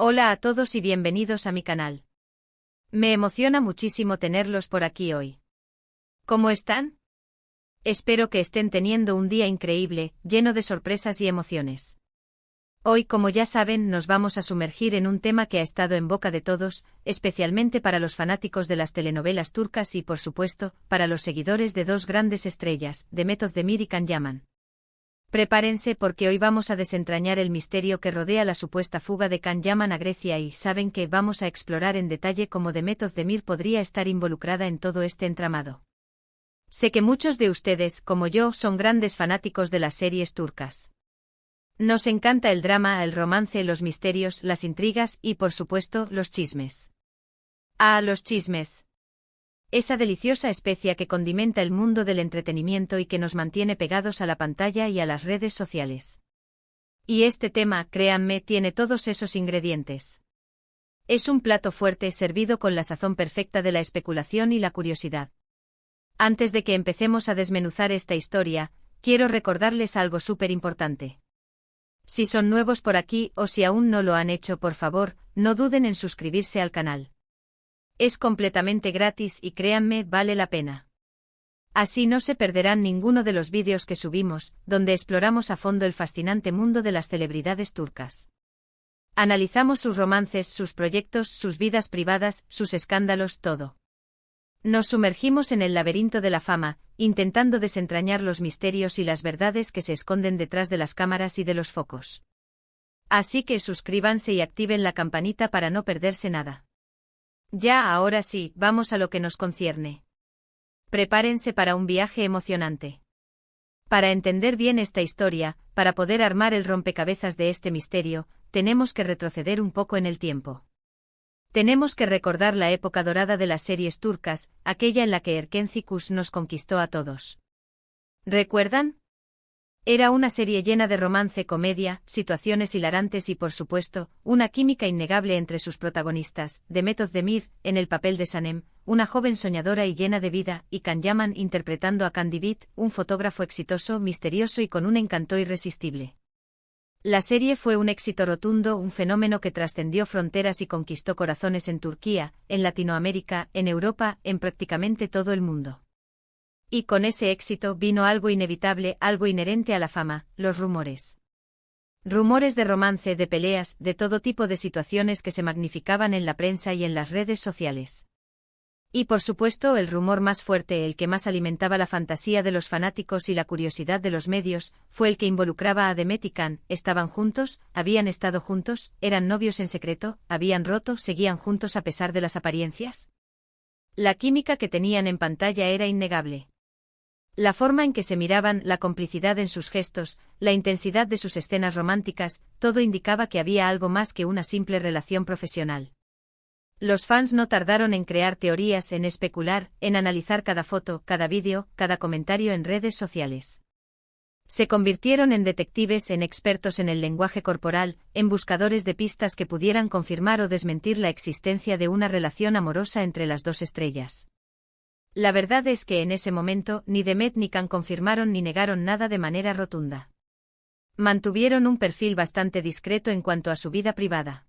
Hola a todos y bienvenidos a mi canal. Me emociona muchísimo tenerlos por aquí hoy. ¿Cómo están? Espero que estén teniendo un día increíble, lleno de sorpresas y emociones. Hoy, como ya saben, nos vamos a sumergir en un tema que ha estado en boca de todos, especialmente para los fanáticos de las telenovelas turcas y, por supuesto, para los seguidores de dos grandes estrellas, Demet Özdemir y Can Yaman. Prepárense porque hoy vamos a desentrañar el misterio que rodea la supuesta fuga de Can Yaman a Grecia y saben que vamos a explorar en detalle cómo Demet Özdemir podría estar involucrada en todo este entramado. Sé que muchos de ustedes, como yo, son grandes fanáticos de las series turcas. Nos encanta el drama, el romance, los misterios, las intrigas y, por supuesto, los chismes. Ah, los chismes. Esa deliciosa especia que condimenta el mundo del entretenimiento y que nos mantiene pegados a la pantalla y a las redes sociales. Y este tema, créanme, tiene todos esos ingredientes. Es un plato fuerte servido con la sazón perfecta de la especulación y la curiosidad. Antes de que empecemos a desmenuzar esta historia, quiero recordarles algo súper importante. Si son nuevos por aquí o si aún no lo han hecho, por favor, no duden en suscribirse al canal. Es completamente gratis y créanme, vale la pena. Así no se perderán ninguno de los vídeos que subimos, donde exploramos a fondo el fascinante mundo de las celebridades turcas. Analizamos sus romances, sus proyectos, sus vidas privadas, sus escándalos, todo. Nos sumergimos en el laberinto de la fama, intentando desentrañar los misterios y las verdades que se esconden detrás de las cámaras y de los focos. Así que suscríbanse y activen la campanita para no perderse nada. Ya, ahora sí, vamos a lo que nos concierne. Prepárense para un viaje emocionante. Para entender bien esta historia, para poder armar el rompecabezas de este misterio, tenemos que retroceder un poco en el tiempo. Tenemos que recordar la época dorada de las series turcas, aquella en la que Erken Cikus nos conquistó a todos. ¿Recuerdan? Era una serie llena de romance, comedia, situaciones hilarantes y, por supuesto, una química innegable entre sus protagonistas, Demet Özdemir, en el papel de Sanem, una joven soñadora y llena de vida, y Can Yaman interpretando a Kandibit, un fotógrafo exitoso, misterioso y con un encanto irresistible. La serie fue un éxito rotundo, un fenómeno que trascendió fronteras y conquistó corazones en Turquía, en Latinoamérica, en Europa, en prácticamente todo el mundo. Y con ese éxito vino algo inevitable, algo inherente a la fama, los rumores. Rumores de romance, de peleas, de todo tipo de situaciones que se magnificaban en la prensa y en las redes sociales. Y por supuesto el rumor más fuerte, el que más alimentaba la fantasía de los fanáticos y la curiosidad de los medios, fue el que involucraba a Demet y Can. ¿Estaban juntos? ¿Habían estado juntos? ¿Eran novios en secreto? ¿Habían roto? ¿Seguían juntos a pesar de las apariencias? La química que tenían en pantalla era innegable. La forma en que se miraban, la complicidad en sus gestos, la intensidad de sus escenas románticas, todo indicaba que había algo más que una simple relación profesional. Los fans no tardaron en crear teorías, en especular, en analizar cada foto, cada vídeo, cada comentario en redes sociales. Se convirtieron en detectives, en expertos en el lenguaje corporal, en buscadores de pistas que pudieran confirmar o desmentir la existencia de una relación amorosa entre las dos estrellas. La verdad es que en ese momento, ni Demet ni Can confirmaron ni negaron nada de manera rotunda. Mantuvieron un perfil bastante discreto en cuanto a su vida privada.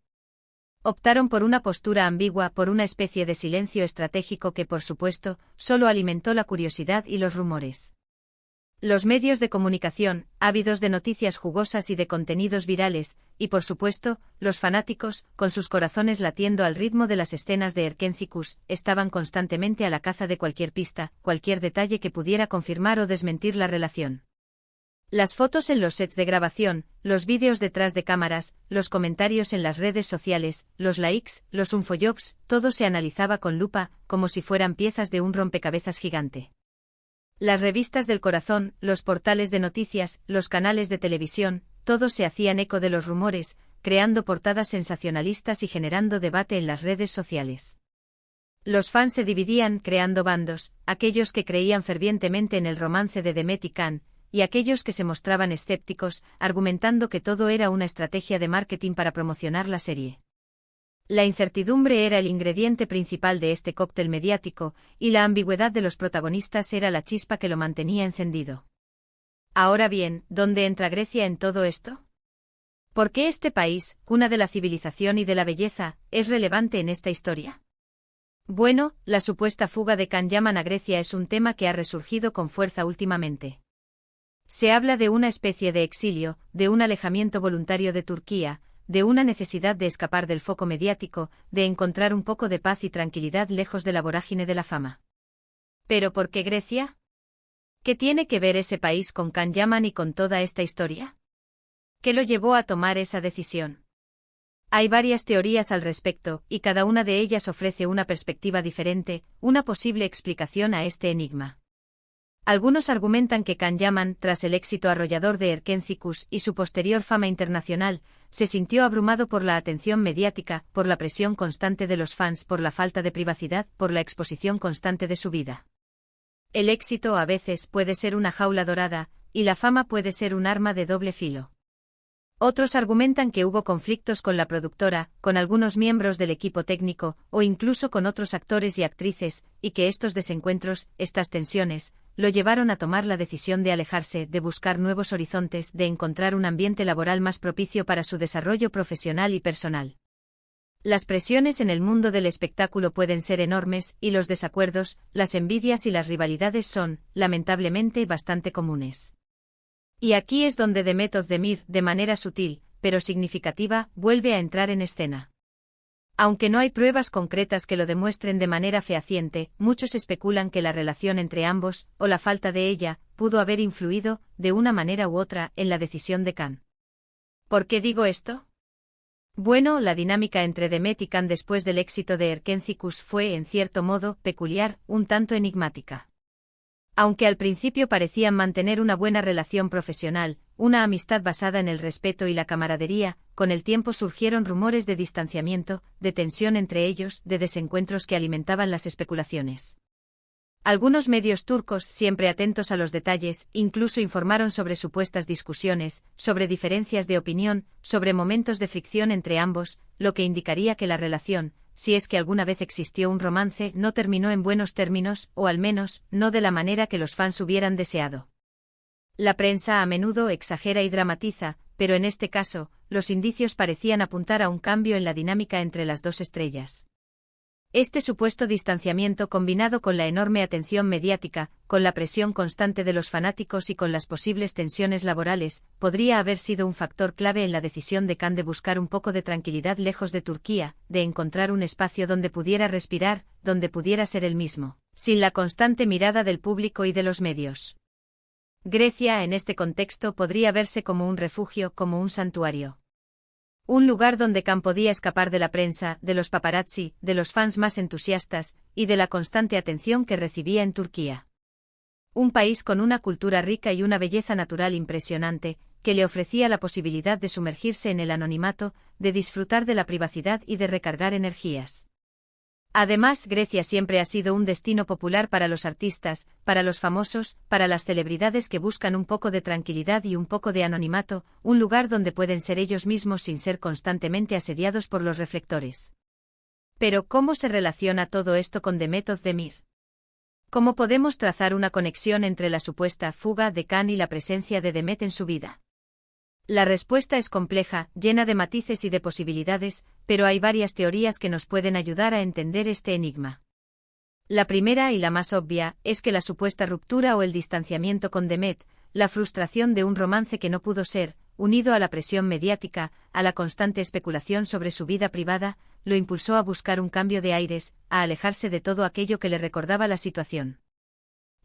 Optaron por una postura ambigua, por una especie de silencio estratégico que, por supuesto, solo alimentó la curiosidad y los rumores. Los medios de comunicación, ávidos de noticias jugosas y de contenidos virales, y por supuesto, los fanáticos, con sus corazones latiendo al ritmo de las escenas de Erken Cikus, estaban constantemente a la caza de cualquier pista, cualquier detalle que pudiera confirmar o desmentir la relación. Las fotos en los sets de grabación, los vídeos detrás de cámaras, los comentarios en las redes sociales, los likes, los infojobs, todo se analizaba con lupa, como si fueran piezas de un rompecabezas gigante. Las revistas del corazón, los portales de noticias, los canales de televisión, todos se hacían eco de los rumores, creando portadas sensacionalistas y generando debate en las redes sociales. Los fans se dividían, creando bandos, aquellos que creían fervientemente en el romance de Demet y Can, y aquellos que se mostraban escépticos, argumentando que todo era una estrategia de marketing para promocionar la serie. La incertidumbre era el ingrediente principal de este cóctel mediático, y la ambigüedad de los protagonistas era la chispa que lo mantenía encendido. Ahora bien, ¿dónde entra Grecia en todo esto? ¿Por qué este país, cuna de la civilización y de la belleza, es relevante en esta historia? Bueno, la supuesta fuga de Can Yaman a Grecia es un tema que ha resurgido con fuerza últimamente. Se habla de una especie de exilio, de un alejamiento voluntario de Turquía, de una necesidad de escapar del foco mediático, de encontrar un poco de paz y tranquilidad lejos de la vorágine de la fama. ¿Pero por qué Grecia? ¿Qué tiene que ver ese país con Can Yaman y con toda esta historia? ¿Qué lo llevó a tomar esa decisión? Hay varias teorías al respecto, y cada una de ellas ofrece una perspectiva diferente, una posible explicación a este enigma. Algunos argumentan que Can Yaman, tras el éxito arrollador de Erkenciskus y su posterior fama internacional, se sintió abrumado por la atención mediática, por la presión constante de los fans, por la falta de privacidad, por la exposición constante de su vida. El éxito a veces puede ser una jaula dorada, y la fama puede ser un arma de doble filo. Otros argumentan que hubo conflictos con la productora, con algunos miembros del equipo técnico, o incluso con otros actores y actrices, y que estos desencuentros, estas tensiones, lo llevaron a tomar la decisión de alejarse, de buscar nuevos horizontes, de encontrar un ambiente laboral más propicio para su desarrollo profesional y personal. Las presiones en el mundo del espectáculo pueden ser enormes, y los desacuerdos, las envidias y las rivalidades son, lamentablemente, bastante comunes. Y aquí es donde Demet Özdemir, de manera sutil, pero significativa, vuelve a entrar en escena. Aunque no hay pruebas concretas que lo demuestren de manera fehaciente, muchos especulan que la relación entre ambos, o la falta de ella, pudo haber influido, de una manera u otra, en la decisión de Can. ¿Por qué digo esto? Bueno, la dinámica entre Demet y Can después del éxito de Erkenciskus fue, en cierto modo, peculiar, un tanto enigmática. Aunque al principio parecían mantener una buena relación profesional, una amistad basada en el respeto y la camaradería, con el tiempo surgieron rumores de distanciamiento, de tensión entre ellos, de desencuentros que alimentaban las especulaciones. Algunos medios turcos, siempre atentos a los detalles, incluso informaron sobre supuestas discusiones, sobre diferencias de opinión, sobre momentos de fricción entre ambos, lo que indicaría que la relación, si es que alguna vez existió un romance, no terminó en buenos términos, o al menos, no de la manera que los fans hubieran deseado. La prensa a menudo exagera y dramatiza, pero en este caso, los indicios parecían apuntar a un cambio en la dinámica entre las dos estrellas. Este supuesto distanciamiento combinado con la enorme atención mediática, con la presión constante de los fanáticos y con las posibles tensiones laborales, podría haber sido un factor clave en la decisión de Can de buscar un poco de tranquilidad lejos de Turquía, de encontrar un espacio donde pudiera respirar, donde pudiera ser él mismo, sin la constante mirada del público y de los medios. Grecia en este contexto podría verse como un refugio, como un santuario. Un lugar donde Can podía escapar de la prensa, de los paparazzi, de los fans más entusiastas, y de la constante atención que recibía en Turquía. Un país con una cultura rica y una belleza natural impresionante, que le ofrecía la posibilidad de sumergirse en el anonimato, de disfrutar de la privacidad y de recargar energías. Además, Grecia siempre ha sido un destino popular para los artistas, para los famosos, para las celebridades que buscan un poco de tranquilidad y un poco de anonimato, un lugar donde pueden ser ellos mismos sin ser constantemente asediados por los reflectores. Pero, ¿cómo se relaciona todo esto con Demet Özdemir? ¿Cómo podemos trazar una conexión entre la supuesta fuga de Can y la presencia de Demet en su vida? La respuesta es compleja, llena de matices y de posibilidades, pero hay varias teorías que nos pueden ayudar a entender este enigma. La primera y la más obvia es que la supuesta ruptura o el distanciamiento con Demet, la frustración de un romance que no pudo ser, unido a la presión mediática, a la constante especulación sobre su vida privada, lo impulsó a buscar un cambio de aires, a alejarse de todo aquello que le recordaba la situación.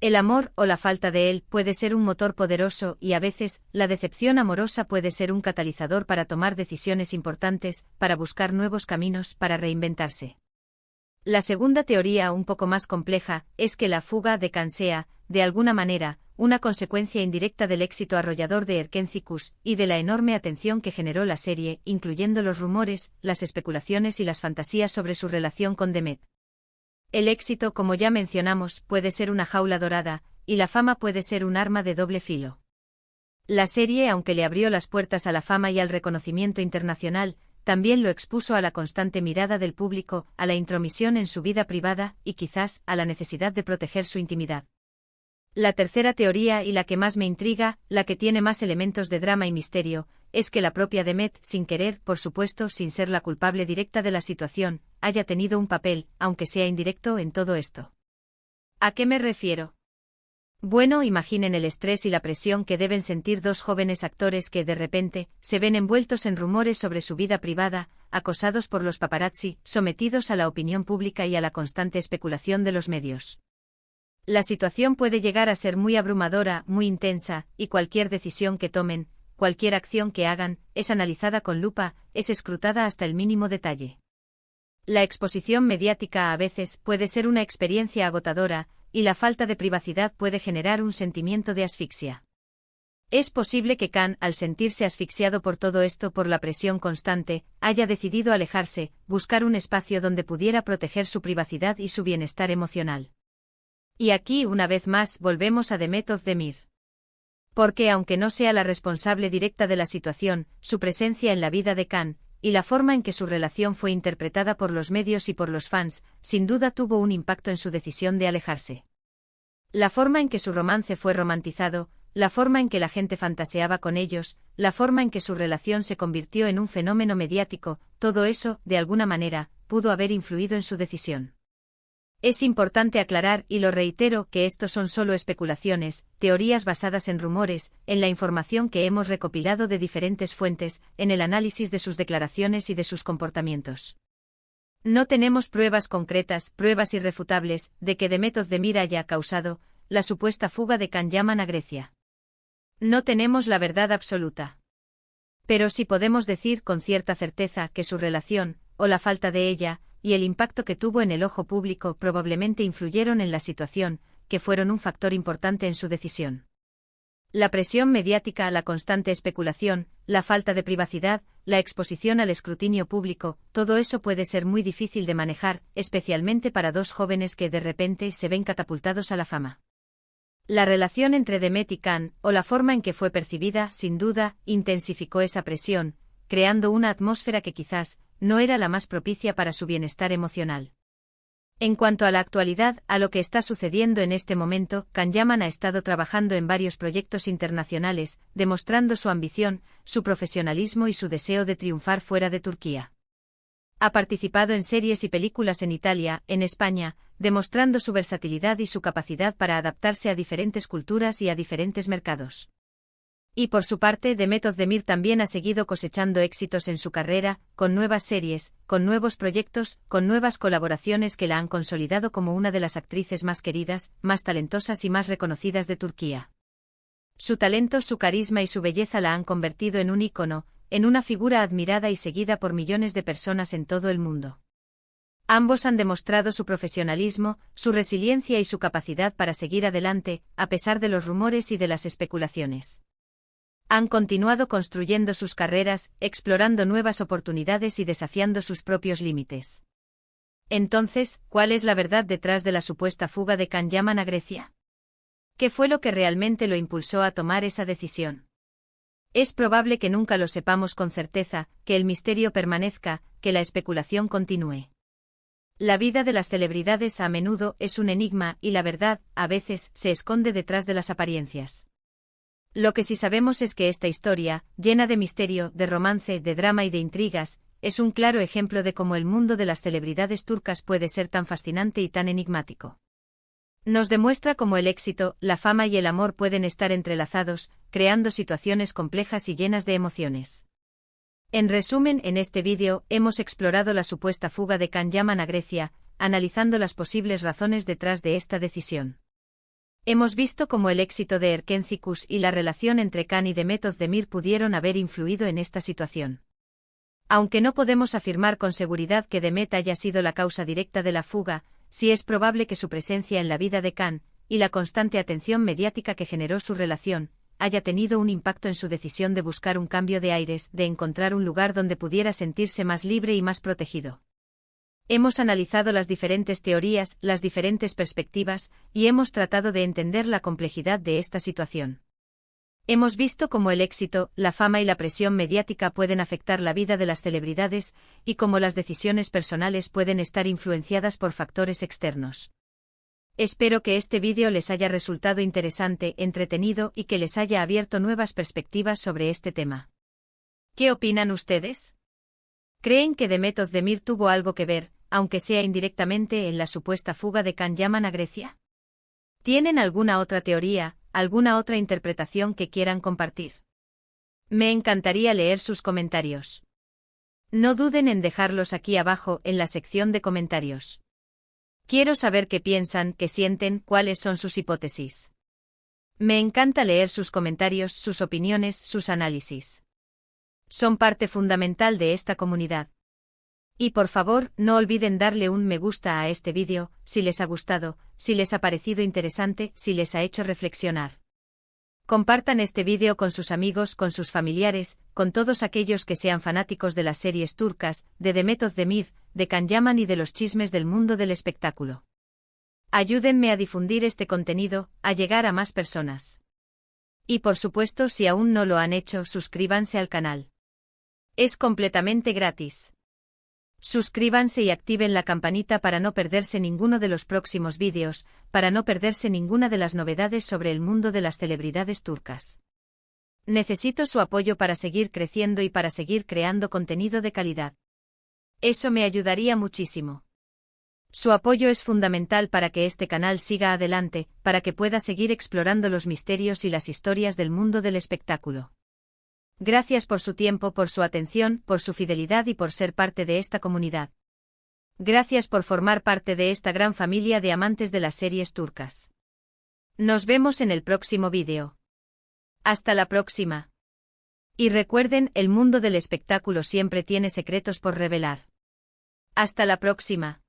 El amor, o la falta de él, puede ser un motor poderoso y a veces, la decepción amorosa puede ser un catalizador para tomar decisiones importantes, para buscar nuevos caminos, para reinventarse. La segunda teoría, un poco más compleja, es que la fuga de Can sea, de alguna manera, una consecuencia indirecta del éxito arrollador de Erkenciskus y de la enorme atención que generó la serie, incluyendo los rumores, las especulaciones y las fantasías sobre su relación con Demet. El éxito, como ya mencionamos, puede ser una jaula dorada, y la fama puede ser un arma de doble filo. La serie, aunque le abrió las puertas a la fama y al reconocimiento internacional, también lo expuso a la constante mirada del público, a la intromisión en su vida privada y quizás a la necesidad de proteger su intimidad. La tercera teoría, y la que más me intriga, la que tiene más elementos de drama y misterio, es que la propia Demet, sin querer, por supuesto, sin ser la culpable directa de la situación, haya tenido un papel, aunque sea indirecto, en todo esto. ¿A qué me refiero? Bueno, imaginen el estrés y la presión que deben sentir dos jóvenes actores que, de repente, se ven envueltos en rumores sobre su vida privada, acosados por los paparazzi, sometidos a la opinión pública y a la constante especulación de los medios. La situación puede llegar a ser muy abrumadora, muy intensa, y cualquier decisión que tomen, cualquier acción que hagan, es analizada con lupa, es escrutada hasta el mínimo detalle. La exposición mediática a veces puede ser una experiencia agotadora, y la falta de privacidad puede generar un sentimiento de asfixia. Es posible que Khan, al sentirse asfixiado por todo esto, por la presión constante, haya decidido alejarse, buscar un espacio donde pudiera proteger su privacidad y su bienestar emocional. Y aquí, una vez más, volvemos a Demet Özdemir. Porque aunque no sea la responsable directa de la situación, su presencia en la vida de Khan, y la forma en que su relación fue interpretada por los medios y por los fans, sin duda tuvo un impacto en su decisión de alejarse. La forma en que su romance fue romantizado, la forma en que la gente fantaseaba con ellos, la forma en que su relación se convirtió en un fenómeno mediático, todo eso, de alguna manera, pudo haber influido en su decisión. Es importante aclarar, y lo reitero, que estos son solo especulaciones, teorías basadas en rumores, en la información que hemos recopilado de diferentes fuentes, en el análisis de sus declaraciones y de sus comportamientos. No tenemos pruebas concretas, pruebas irrefutables, de que Demet Özdemir haya causado la supuesta fuga de Can Yaman a Grecia. No tenemos la verdad absoluta. Pero sí podemos decir con cierta certeza que su relación, o la falta de ella, y el impacto que tuvo en el ojo público probablemente influyeron en la situación, que fueron un factor importante en su decisión. La presión mediática, la constante especulación, la falta de privacidad, la exposición al escrutinio público, todo eso puede ser muy difícil de manejar, especialmente para dos jóvenes que de repente se ven catapultados a la fama. La relación entre Demet y Khan, o la forma en que fue percibida, sin duda, intensificó esa presión, creando una atmósfera que quizás no era la más propicia para su bienestar emocional. En cuanto a la actualidad, a lo que está sucediendo en este momento, Can Yaman ha estado trabajando en varios proyectos internacionales, demostrando su ambición, su profesionalismo y su deseo de triunfar fuera de Turquía. Ha participado en series y películas en Italia, en España, demostrando su versatilidad y su capacidad para adaptarse a diferentes culturas y a diferentes mercados. Y por su parte, Demet Özdemir también ha seguido cosechando éxitos en su carrera, con nuevas series, con nuevos proyectos, con nuevas colaboraciones que la han consolidado como una de las actrices más queridas, más talentosas y más reconocidas de Turquía. Su talento, su carisma y su belleza la han convertido en un ícono, en una figura admirada y seguida por millones de personas en todo el mundo. Ambos han demostrado su profesionalismo, su resiliencia y su capacidad para seguir adelante, a pesar de los rumores y de las especulaciones. Han continuado construyendo sus carreras, explorando nuevas oportunidades y desafiando sus propios límites. Entonces, ¿cuál es la verdad detrás de la supuesta fuga de Can Yaman a Grecia? ¿Qué fue lo que realmente lo impulsó a tomar esa decisión? Es probable que nunca lo sepamos con certeza, que el misterio permanezca, que la especulación continúe. La vida de las celebridades a menudo es un enigma y la verdad, a veces, se esconde detrás de las apariencias. Lo que sí sabemos es que esta historia, llena de misterio, de romance, de drama y de intrigas, es un claro ejemplo de cómo el mundo de las celebridades turcas puede ser tan fascinante y tan enigmático. Nos demuestra cómo el éxito, la fama y el amor pueden estar entrelazados, creando situaciones complejas y llenas de emociones. En resumen, en este vídeo, hemos explorado la supuesta fuga de Can Yaman a Grecia, analizando las posibles razones detrás de esta decisión. Hemos visto cómo el éxito de Erkencikus y la relación entre Khan y Demet Özdemir pudieron haber influido en esta situación. Aunque no podemos afirmar con seguridad que Demet haya sido la causa directa de la fuga, sí es probable que su presencia en la vida de Khan, y la constante atención mediática que generó su relación, haya tenido un impacto en su decisión de buscar un cambio de aires, de encontrar un lugar donde pudiera sentirse más libre y más protegido. Hemos analizado las diferentes teorías, las diferentes perspectivas, y hemos tratado de entender la complejidad de esta situación. Hemos visto cómo el éxito, la fama y la presión mediática pueden afectar la vida de las celebridades, y cómo las decisiones personales pueden estar influenciadas por factores externos. Espero que este vídeo les haya resultado interesante, entretenido y que les haya abierto nuevas perspectivas sobre este tema. ¿Qué opinan ustedes? ¿Creen que Demet Özdemir tuvo algo que ver, aunque sea indirectamente, en la supuesta fuga de Can Yaman a Grecia? ¿Tienen alguna otra teoría, alguna otra interpretación que quieran compartir? Me encantaría leer sus comentarios. No duden en dejarlos aquí abajo en la sección de comentarios. Quiero saber qué piensan, qué sienten, cuáles son sus hipótesis. Me encanta leer sus comentarios, sus opiniones, sus análisis. Son parte fundamental de esta comunidad. Y por favor, no olviden darle un me gusta a este vídeo, si les ha gustado, si les ha parecido interesante, si les ha hecho reflexionar. Compartan este vídeo con sus amigos, con sus familiares, con todos aquellos que sean fanáticos de las series turcas, de Demet Özdemir, de Can Yaman y de los chismes del mundo del espectáculo. Ayúdenme a difundir este contenido, a llegar a más personas. Y por supuesto, si aún no lo han hecho, suscríbanse al canal. Es completamente gratis. Suscríbanse y activen la campanita para no perderse ninguno de los próximos vídeos, para no perderse ninguna de las novedades sobre el mundo de las celebridades turcas. Necesito su apoyo para seguir creciendo y para seguir creando contenido de calidad. Eso me ayudaría muchísimo. Su apoyo es fundamental para que este canal siga adelante, para que pueda seguir explorando los misterios y las historias del mundo del espectáculo. Gracias por su tiempo, por su atención, por su fidelidad y por ser parte de esta comunidad. Gracias por formar parte de esta gran familia de amantes de las series turcas. Nos vemos en el próximo vídeo. Hasta la próxima. Y recuerden, el mundo del espectáculo siempre tiene secretos por revelar. Hasta la próxima.